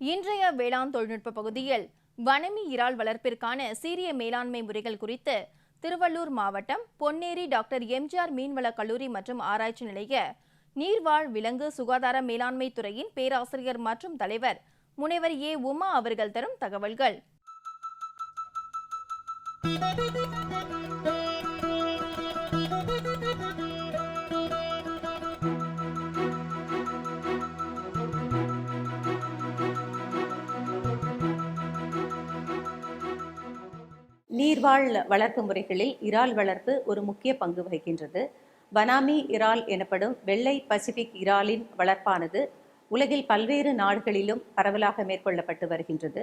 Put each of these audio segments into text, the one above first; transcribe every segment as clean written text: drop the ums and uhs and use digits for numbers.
இன்றைய வேளாண் தொழில்நுட்ப பகுதியில் வனமி இறால் வளர்ப்பிற்கான சீரிய மேலாண்மை முறைகள் குறித்து திருவள்ளூர் மாவட்டம் பொன்னேரி டாக்டர் எம்ஜிஆர் மீன்வள கல்லூரி மற்றும் ஆராய்ச்சி நிலைய நீர்வாழ் விலங்கு சுகாதார மேலாண்மை துறையின் பேராசிரியர் மற்றும் தலைவர் முனைவர் ஏ உமா அவர்கள் தரும் தகவல்கள். நீர்வாழ் வளர்ப்பு முறைகளில் இறால் வளர்ப்பு ஒரு முக்கிய பங்கு வகிக்கின்றது. வனாமி இறால் எனப்படும் வெள்ளை பசிபிக் இறாலின் வளர்ப்பானது உலகில் பல்வேறு நாடுகளிலும் பரவலாக மேற்கொள்ளப்பட்டு வருகின்றது.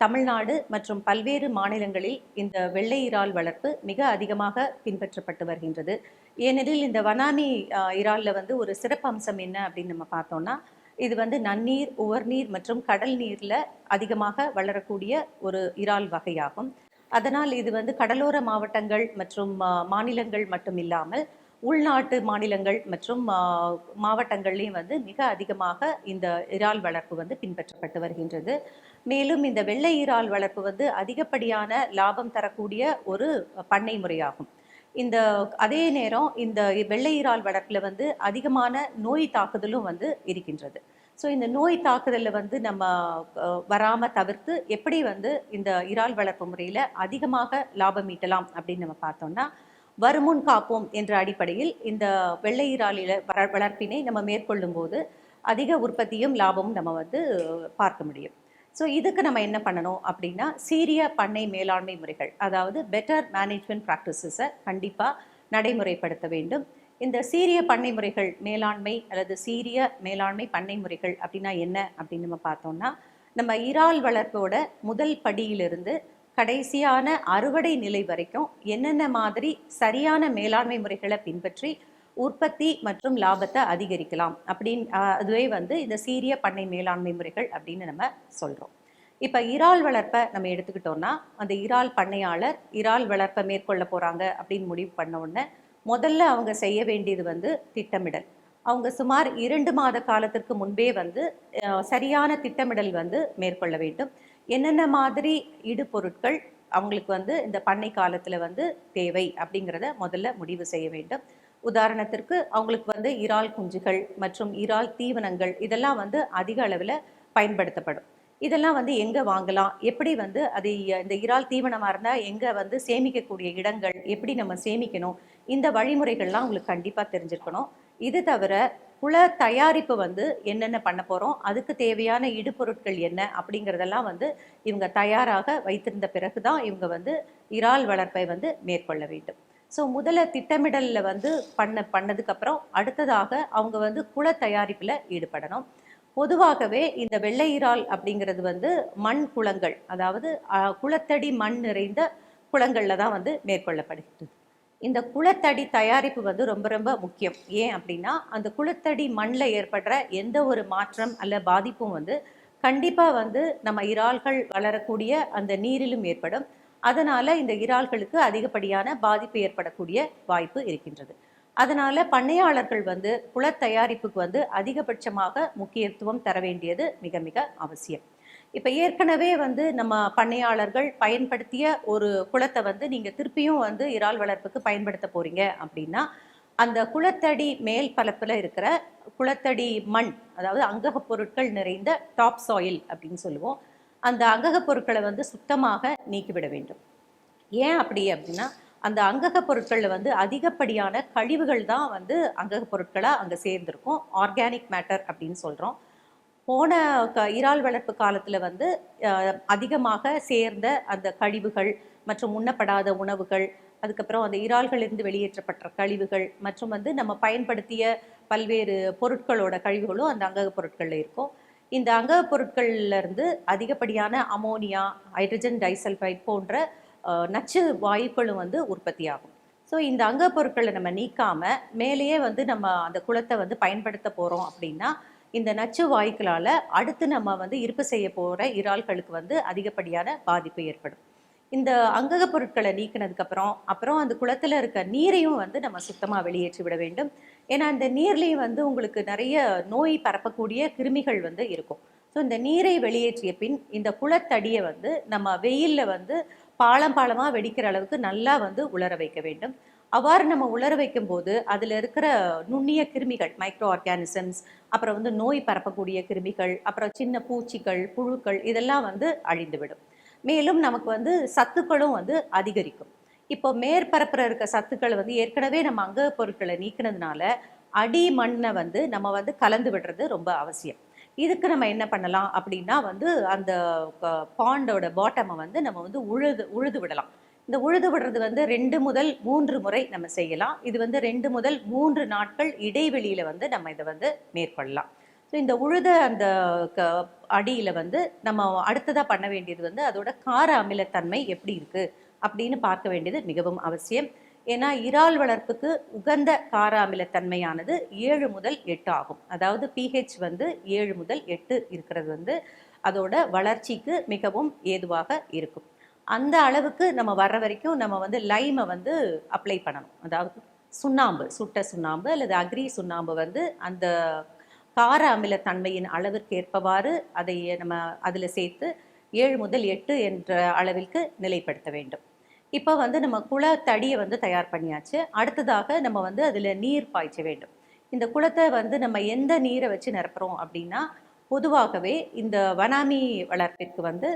தமிழ்நாடு மற்றும் பல்வேறு மாநிலங்களில் இந்த வெள்ளை இறால் வளர்ப்பு மிக அதிகமாக பின்பற்றப்பட்டு வருகின்றது. ஏனெனில் இந்த வனாமி இறாலில் ஒரு சிறப்பு அம்சம் என்ன அப்படின்னு நம்ம பார்த்தோம்னா, இது நன்னீர், உவர்நீர் மற்றும் கடல் நீரில் அதிகமாக வளரக்கூடிய ஒரு இறால் வகையாகும். அதனால் இது கடலோர மாவட்டங்கள் மற்றும் மாநிலங்கள் மட்டும் இல்லாமல் உள்நாட்டு மாநிலங்கள் மற்றும் மாவட்டங்கள்லேயும் மிக அதிகமாக இந்த இறால் வளர்ப்பு பின்பற்றப்பட்டு வருகின்றது. மேலும் இந்த வெள்ளை இறால் வளர்ப்பு அதிகப்படியான லாபம் தரக்கூடிய ஒரு பண்ணை முறையாகும். அதே நேரம் இந்த வெள்ளை இறால் வளர்ப்பில் அதிகமான நோய் தாக்குதலும் இருக்கின்றது. ஸோ இந்த நோய் தாக்குதலில் நம்ம வராமல் தவிர்த்து எப்படி இந்த இறால் வளர்ப்பு முறையில் அதிகமாக லாபம் ஈட்டலாம் அப்படின்னு நம்ம பார்த்தோம்னா, வருமுன் காப்போம் என்ற அடிப்படையில் இந்த வெள்ளை இறாலில் வளர்ப்பினை நம்ம மேற்கொள்ளும் போது அதிக உற்பத்தியும் லாபமும் நம்ம பார்க்க முடியும். ஸோ இதுக்கு நம்ம என்ன பண்ணணும் அப்படின்னா, சீரிய பண்ணை மேலாண்மை முறைகள், அதாவது பெட்டர் மேனேஜ்மெண்ட் ப்ராக்டிசஸை கண்டிப்பாக நடைமுறைப்படுத்த வேண்டும். இந்த சீரிய பண்ணை முறைகள் மேலாண்மை அல்லது சீரிய மேலாண்மை பண்ணை முறைகள் அப்படின்னா என்ன அப்படின்னு நம்ம பார்த்தோம்னா, நம்ம இறால் வளர்ப்போட முதல் படியிலிருந்து கடைசியான அறுவடை நிலை வரைக்கும் என்னென்ன மாதிரி சரியான மேலாண்மை முறைகளை பின்பற்றி உற்பத்தி மற்றும் லாபத்தை அதிகரிக்கலாம் அப்படின்னு அதுவே இந்த சீரிய பண்ணை மேலாண்மை முறைகள் அப்படின்னு நம்ம சொல்கிறோம். இப்போ இறால் வளர்ப்பை நம்ம எடுத்துக்கிட்டோம்னா, அந்த இறால் பண்ணையாளர் இறால் வளர்ப்பை மேற்கொள்ள போகிறாங்க அப்படின்னு முடிவு பண்ண உடனே முதல்ல அவங்க செய்ய வேண்டியது திட்டமிடல். அவங்க சுமார் 2 மாத காலத்திற்கு முன்பே சரியான திட்டமிடல் மேற்கொள்ள வேண்டும். என்னென்ன மாதிரி இடுபொருட்கள் அவங்களுக்கு இந்த பண்ணை காலத்தில் தேவை அப்படிங்கிறத முதல்ல முடிவு செய்ய வேண்டும். உதாரணத்திற்கு அவங்களுக்கு இறால் குஞ்சுகள் மற்றும் இறால் தீவனங்கள் இதெல்லாம் அதிக அளவில் பயன்படுத்தப்படும். இதெல்லாம் எங்கே வாங்கலாம், எப்படி அதை இந்த இறால் தீவனமாக இருந்தால் எங்கே சேமிக்கக்கூடிய இடங்கள், எப்படி நம்ம சேமிக்கணும், இந்த வழிமுறைகள்லாம் உங்களுக்கு கண்டிப்பாக தெரிஞ்சிருக்கணும். இது தவிர குள தயாரிப்பு என்னென்ன பண்ண போகிறோம், அதுக்கு தேவையான இடுபொருட்கள் என்ன அப்படிங்கிறதெல்லாம் இவங்க தயாராக வைத்திருந்த பிறகு தான் இவங்க இறால் வளர்ப்பை மேற்கொள்ள வேண்டும். ஸோ முதல்ல திட்டமிடலில் பண்ணதுக்கப்புறம் அடுத்ததாக அவங்க குள தயாரிப்பில் ஈடுபடணும். பொதுவாகவே இந்த வெள்ளை இறால் அப்படிங்கிறது மண் குளங்கள், அதாவது குளத்தடி மண் நிறைந்த குளங்களில் தான் மேற்கொள்ளப்படுகிறது. இந்த குளத்தடி தயாரிப்பு ரொம்ப ரொம்ப முக்கியம். ஏன் அப்படின்னா, அந்த குளத்தடி மண்ணில் ஏற்படுற எந்த ஒரு மாற்றம் அல்ல பாதிப்பும் கண்டிப்பாக நம்ம இறால்கள் வளரக்கூடிய அந்த நீரிலும் ஏற்படும். அதனால் இந்த இறால்களுக்கு அதிகப்படியான பாதிப்பு ஏற்படக்கூடிய வாய்ப்பு இருக்கின்றது. அதனால் பண்ணையாளர்கள் குள தயாரிப்புக்கு அதிகபட்சமாக முக்கியத்துவம் தர வேண்டியது மிக மிக அவசியம். இப்போ ஏற்கனவே நம்ம பண்ணையாளர்கள் பயன்படுத்திய ஒரு குளத்தை நீங்கள் திருப்பியும் இறால் வளர்ப்புக்கு பயன்படுத்த போகிறீங்க அப்படின்னா, அந்த குளத்தடி மேல் பரப்பில் இருக்கிற குளத்தடி மண், அதாவது அங்கக பொருட்கள் நிறைந்த டாப் சாயில் அப்படின்னு சொல்லுவோம், அந்த அங்கக பொருட்களை சுத்தமாக நீக்கிவிட வேண்டும். ஏன் அப்படி அப்படின்னா, அந்த அங்கக பொருட்களில் அதிகப்படியான கழிவுகள் தான் அங்கக பொருட்களாக அங்கே சேர்ந்துருக்கும். ஆர்கானிக் மேட்டர் அப்படின்னு சொல்கிறோம். போன இறால் வளர்ப்பு காலத்தில் அதிகமாக சேர்ந்த அந்த கழிவுகள் மற்றும் உண்ணப்படாத உணவுகள், அதுக்கப்புறம் அந்த இறால்களிலிருந்து வெளியேற்றப்பட்ட கழிவுகள் மற்றும் நம்ம பயன்படுத்திய பல்வேறு பொருட்களோட கழிவுகளும் அந்த அங்கக பொருட்களில் இருக்கும். இந்த அங்கக பொருட்கள்லேருந்து அதிகப்படியான அமோனியா, ஹைட்ரஜன் டைசல்ஃபைட் போன்ற நச்சு வாயுக்களும் உற்பத்தி ஆகும். ஸோ இந்த அங்க பொருட்களை நம்ம நீக்காமல் மேலேயே நம்ம அந்த குளத்தை பயன்படுத்த போகிறோம் அப்படின்னா, இந்த நச்சு வாயுக்களால் அடுத்து நம்ம இருப்பு செய்ய போகிற இறால்களுக்கு அதிகப்படியான பாதிப்பு ஏற்படும். இந்த அங்கக பொருட்களை நீக்கினதுக்கப்புறம் அந்த குளத்தில் இருக்க நீரையும் நம்ம சுத்தமாக வெளியேற்றி விட வேண்டும். ஏன்னா இந்த நீர்லேயும் உங்களுக்கு நிறைய நோய் பரப்பக்கூடிய கிருமிகள் இருக்கும். ஸோ இந்த நீரை வெளியேற்றிய பின் இந்த குளத்தடியை வந்து நம்ம வெயிலில் வந்து பாலம் பாலமாக வெடிக்கிற அளவுக்கு நல்லா வந்து உலர வைக்க வேண்டும். அவ்வாறு நம்ம உலர வைக்கும் போது அதில் இருக்கிற நுண்ணிய கிருமிகள், மைக்ரோ ஆர்கானிசம்ஸ், அப்புறம் வந்து நோய் பரப்பக்கூடிய கிருமிகள், அப்புறம் சின்ன பூச்சிகள், புழுக்கள் இதெல்லாம் வந்து அழிந்துவிடும். மேலும் நமக்கு வந்து சத்துக்களும் வந்து அதிகரிக்கும். இப்போ மேற்பரப்புல இருக்க சத்துக்களை வந்து ஏற்கனவே நம்ம அங்க பொருட்களை நீக்கினதுனால அடி மண்ணை வந்து நம்ம வந்து கலந்து விடுறது ரொம்ப அவசியம். இதுக்கு நம்ம என்ன பண்ணலாம் அப்படின்னா வந்து அந்த பாண்டோட பாட்டமை வந்து நம்ம வந்து உழுது விடலாம். இந்த உழுது விடுறது வந்து 2 முதல் 3 முறை நம்ம செய்யலாம். இது வந்து 2 முதல் 3 நாட்கள் இடைவெளியில வந்து நம்ம இதை வந்து மேற்கொள்ளலாம். ஸோ இந்த உழுத அந்த அடியில வந்து நம்ம அடுத்ததா பண்ண வேண்டியது வந்து அதோட கார அமிலத்தன்மை எப்படி இருக்கு அப்படின்னு பார்க்க வேண்டியது மிகவும் அவசியம். ஏன்னா இறால் வளர்ப்புக்கு உகந்த கார அமிலத்தன்மையானது 7 முதல் 8 ஆகும். அதாவது pH வந்து 7 முதல் 8 இருக்கிறது வந்து அதோட வளர்ச்சிக்கு மிகவும் ஏதுவாக இருக்கும். அந்த அளவுக்கு நம்ம வர்ற வரைக்கும் நம்ம வந்து லைமை வந்து அப்ளை பண்ணணும். அதாவது சுண்ணாம்பு, சுட்ட சுண்ணாம்பு அல்லது அக்ரி சுண்ணாம்பு வந்து அந்த கார அமிலத்தன்மையின் அளவிற்கு ஏற்பவாறு அதை நம்ம அதில் சேர்த்து 7 முதல் 8 என்ற அளவிற்கு நிலைப்படுத்த வேண்டும். இப்போ வந்து நம்ம குளத்தடியை வந்து தயார் பண்ணியாச்சு. அடுத்ததாக நம்ம வந்து அதில் நீர் பாய்ச்ச வேண்டும். இந்த குளத்தை வந்து நம்ம எந்த நீரை வச்சு நிரப்புறோம் அப்படின்னா, பொதுவாகவே இந்த வனாமி வளர்ப்பிற்கு வந்து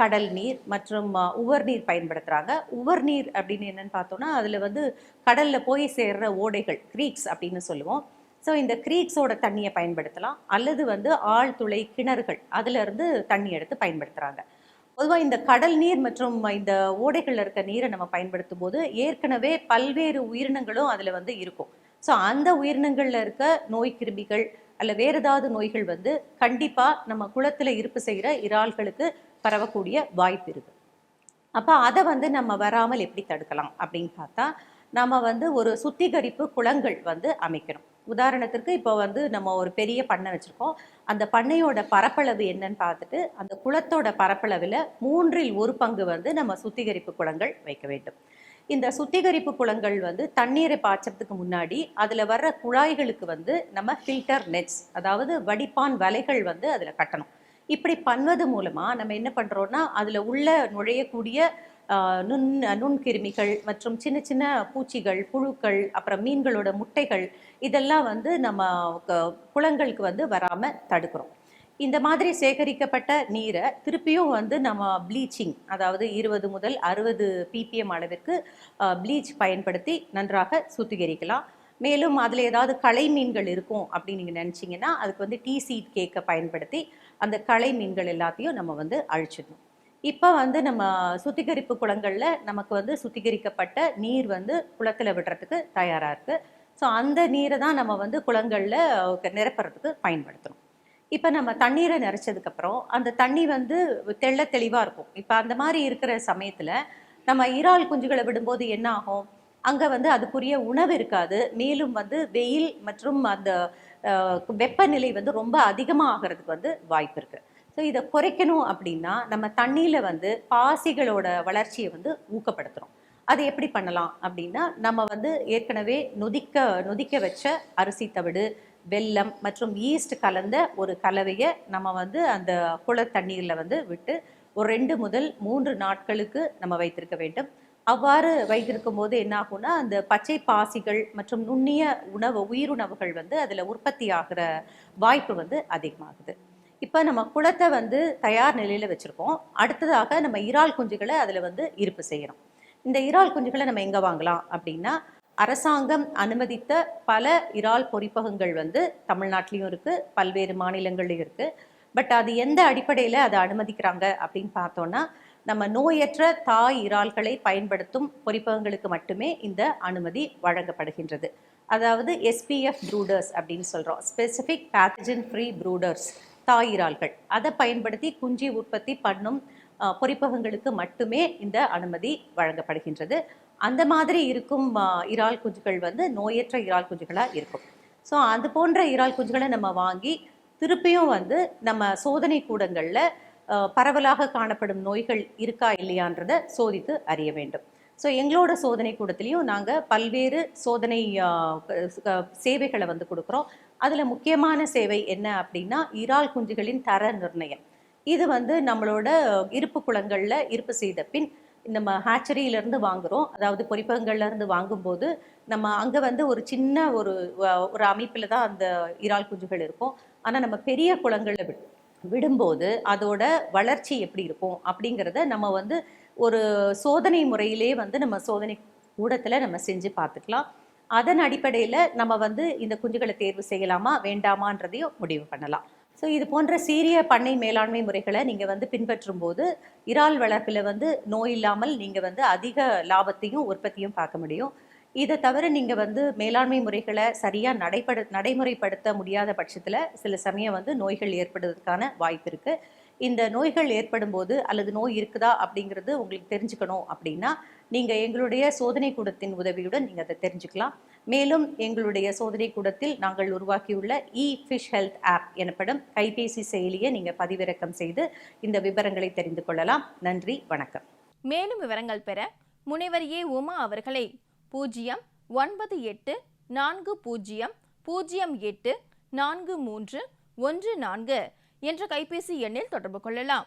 கடல் நீர் மற்றும் உவர் நீர் பயன்படுத்துகிறாங்க. உவர் நீர் அப்படின்னு என்னன்னு பார்த்தோம்னா, அதில் வந்து கடலில் போய் சேர்ற ஓடைகள், க்ரீக்ஸ் அப்படின்னு சொல்லுவோம். ஸோ இந்த க்ரீக்ஸோட தண்ணியை பயன்படுத்தலாம். அல்லது வந்து ஆழ்துளை கிணறுகள் அதிலிருந்து தண்ணி எடுத்து பயன்படுத்துகிறாங்க. பொதுவாக இந்த கடல் நீர் மற்றும் இந்த ஓடைகளில் இருக்க நீரை நம்ம பயன்படுத்தும் போது ஏற்கனவே பல்வேறு உயிரினங்களும் அதில் வந்து இருக்கும். ஸோ அந்த உயிரினங்களில் இருக்க நோய் கிருமிகள் அல்ல வேறு ஏதாவது நோய்கள் வந்து கண்டிப்பாக நம்ம குளத்தில் இருப்பு செய்கிற இறால்களுக்கு பரவக்கூடிய வாய்ப்பு இருக்குது. அப்போ அதை வந்து நம்ம வராமல் எப்படி தடுக்கலாம் அப்படின்னு பார்த்தா, நம்ம வந்து ஒரு சுத்திகரிப்பு குளங்கள் வந்து அமைக்கணும். உதாரணத்திற்கு இப்போ வந்து நம்ம ஒரு பெரிய பண்ணை வச்சுருக்கோம். அந்த பண்ணையோட பரப்பளவு என்னன்னு பார்த்துட்டு அந்த குளத்தோட பரப்பளவில் 1/3 பங்கு வந்து நம்ம சுத்திகரிப்பு குளங்கள் வைக்க வேண்டும். இந்த சுத்திகரிப்பு குளங்கள் வந்து தண்ணீரை பாய்ச்சறதுக்கு முன்னாடி அதில் வர்ற குழாய்களுக்கு வந்து நம்ம ஃபில்டர் நெட்ஸ், அதாவது வடிப்பான் வலைகள் வந்து அதில் கட்டணும். இப்படி பண்ணுவது மூலமாக நம்ம என்ன பண்ணுறோன்னா, அதில் உள்ள நுழையக்கூடிய நுண்கிருமிகள் மற்றும் சின்ன சின்ன பூச்சிகள், புழுக்கள், அப்புறம் மீன்களோட முட்டைகள் இதெல்லாம் வந்து நம்ம குளங்களுக்கு வந்து வராமல் தடுக்கிறோம். இந்த மாதிரி சேகரிக்கப்பட்ட நீரை திருப்பியும் வந்து நம்ம ப்ளீச்சிங், அதாவது 20 முதல் 60 ppm அளவிற்கு ப்ளீச் பயன்படுத்தி நன்றாக சுத்திகரிக்கலாம். மேலும் அதில் ஏதாவது களை மீன்கள் இருக்கும் அப்படின்னு நீங்கள் நினச்சிங்கன்னா அதுக்கு வந்து டீ சீட் கேக்கை பயன்படுத்தி அந்த களை மீன்கள் எல்லாத்தையும் நம்ம வந்து அழிச்சிடணும். இப்போ வந்து நம்ம சுத்திகரிப்பு குளங்களில் நமக்கு வந்து சுத்திகரிக்கப்பட்ட நீர் வந்து குளத்தில் விடுறதுக்கு தயாராக இருக்குது. ஸோ அந்த நீரை தான் நம்ம வந்து குளங்களில் நிரப்புறதுக்கு பயன்படுத்தணும். இப்போ நம்ம தண்ணீரை நிறச்சதுக்கப்புறம் அந்த தண்ணி வந்து தெளிவாக இருக்கும். இப்போ அந்த மாதிரி இருக்கிற சமயத்தில் நம்ம இறால் குஞ்சுகளை விடும்போது என்ன ஆகும், அங்கே வந்து அதுக்குரிய உணவு இருக்காது. மேலும் வந்து வெயில் மற்றும் அந்த வெப்பநிலை வந்து ரொம்ப அதிகமாக ஆகிறதுக்கு வந்து வாய்ப்பு இருக்குது. ஸோ இதை குறைக்கணும் அப்படின்னா நம்ம தண்ணியில் வந்து பாசிகளோட வளர்ச்சியை வந்து ஊக்கப்படுத்துகிறோம். அது எப்படி பண்ணலாம் அப்படின்னா, நம்ம வந்து ஏற்கனவே நொதிக்க வச்ச அரிசி தவிடு, வெல்லம் மற்றும் ஈஸ்ட் கலந்த ஒரு கலவையை நம்ம வந்து அந்த குள தண்ணீரில் வந்து விட்டு ஒரு 2 முதல் 3 நாட்களுக்கு நம்ம வைத்திருக்க வேண்டும். அவ்வாறு வைத்திருக்கும் போது என்ன ஆகும்னா, அந்த பச்சை பாசிகள் மற்றும் நுண்ணிய உயிருணவுகள் வந்து அதில் உற்பத்தி ஆகிற வாய்ப்பு வந்து அதிகமாகுது. இப்போ நம்ம குளத்தை வந்து தயார் நிலையில் வச்சுருக்கோம். அடுத்ததாக நம்ம இறால் குஞ்சுகளை அதில் வந்து இருப்பு செய்யணும். இந்த இறால் குஞ்சுகளை நம்ம எங்கே வாங்கலாம் அப்படின்னா, அரசாங்கம் அனுமதித்த பல இறால் பொறிப்பகங்கள் வந்து தமிழ்நாட்டிலையும் இருக்குது, பல்வேறு மாநிலங்கள்லையும் இருக்குது. பட் அது எந்த அடிப்படையில் அதை அனுமதிக்கிறாங்க அப்படின்னு பார்த்தோன்னா, நம்ம நோயற்ற தாய் இறால்களை பயன்படுத்தும் பொறிப்பகங்களுக்கு மட்டுமே இந்த அனுமதி வழங்கப்படுகின்றது. அதாவது SPF ப்ரூடர்ஸ் அப்படின்னு சொல்கிறோம், ஸ்பெசிஃபிக் பேத்தஜன் ஃப்ரீ ப்ரூடர்ஸ், தாய் இறால்கள். அதை பயன்படுத்தி குஞ்சு உற்பத்தி பண்ணும் பொறிப்பகங்களுக்கு மட்டுமே இந்த அனுமதி வழங்கப்படுகின்றது. அந்த மாதிரி இருக்கும் இறால் குஞ்சுகள் வந்து நோயற்ற இறால் குஞ்சுகளாக இருக்கும். ஸோ அது போன்ற இறால் குஞ்சுகளை நம்ம வாங்கி திருப்பியும் வந்து நம்ம சோதனை கூடங்களில் பரவலாக காணப்படும் நோய்கள் இருக்கா இல்லையான்றதை சோதித்து அறிய வேண்டும். ஸோ எங்களோட சோதனை கூடத்துலேயும் நாங்கள் பல்வேறு சோதனை சேவைகளை வந்து கொடுக்குறோம். அதில் முக்கியமான சேவை என்ன அப்படின்னா இறால் குஞ்சுகளின் தர நிர்ணயம். இது வந்து நம்மளோட இருப்பு குளங்களில் இருப்பு செய்த பின் நம்ம ஹேச்சரியிலேருந்து வாங்குகிறோம், அதாவது பொரிப்பகங்கள்லேருந்து வாங்கும்போது நம்ம அங்கே வந்து ஒரு சின்ன ஒரு அமைப்பில் தான் அந்த இறால் குஞ்சுகள் இருக்கும். ஆனால் நம்ம பெரிய குளங்களில் விடும்போது அதோட வளர்ச்சி எப்படி இருக்கும் அப்படிங்கிறத நம்ம வந்து ஒரு சோதனை முறையிலே வந்து நம்ம சோதனை கூடத்தில் நம்ம செஞ்சு பார்த்துக்கலாம். அதன் அடிப்படையில் நம்ம வந்து இந்த குஞ்சுகளை தேர்வு செய்யலாமா வேண்டாமான்றதையும் முடிவு பண்ணலாம். ஸோ இது போன்ற சீரிய பண்ணை மேலாண்மை முறைகளை நீங்கள் வந்து பின்பற்றும் போது இறால் வளர்ப்பில் வந்து நோய் இல்லாமல் நீங்கள் வந்து அதிக லாபத்தையும் உற்பத்தியும் பார்க்க முடியும். இதை தவிர நீங்கள் வந்து மேலாண்மை முறைகளை சரியாக நடைமுறைப்படுத்த முடியாத பட்சத்தில் சில சமயம் வந்து நோய்கள் ஏற்படுவதற்கான வாய்ப்பு இருக்குது. இந்த நோய்கள் ஏற்படும் போது அல்லது நோய் இருக்குதா அப்படிங்கிறது உங்களுக்கு தெரிஞ்சுக்கணும் அப்படின்னா நீங்கள் எங்களுடைய சோதனை கூடத்தின் உதவியுடன் நீங்கள் அதை தெரிஞ்சுக்கலாம். மேலும் எங்களுடைய சோதனை கூடத்தில் நாங்கள் உருவாக்கியுள்ள ஃபிஷ் ஹெல்த் ஆப் எனப்படும் கைபேசி செயலியை நீங்கள் பதிவிறக்கம் செய்து இந்த விவரங்களை தெரிந்து கொள்ளலாம். நன்றி, வணக்கம். மேலும் விவரங்கள் பெற முனைவர் உமா அவர்களை 09840084314 என்ற கைபேசி எண்ணில் தொடர்பு கொள்ளலாம்.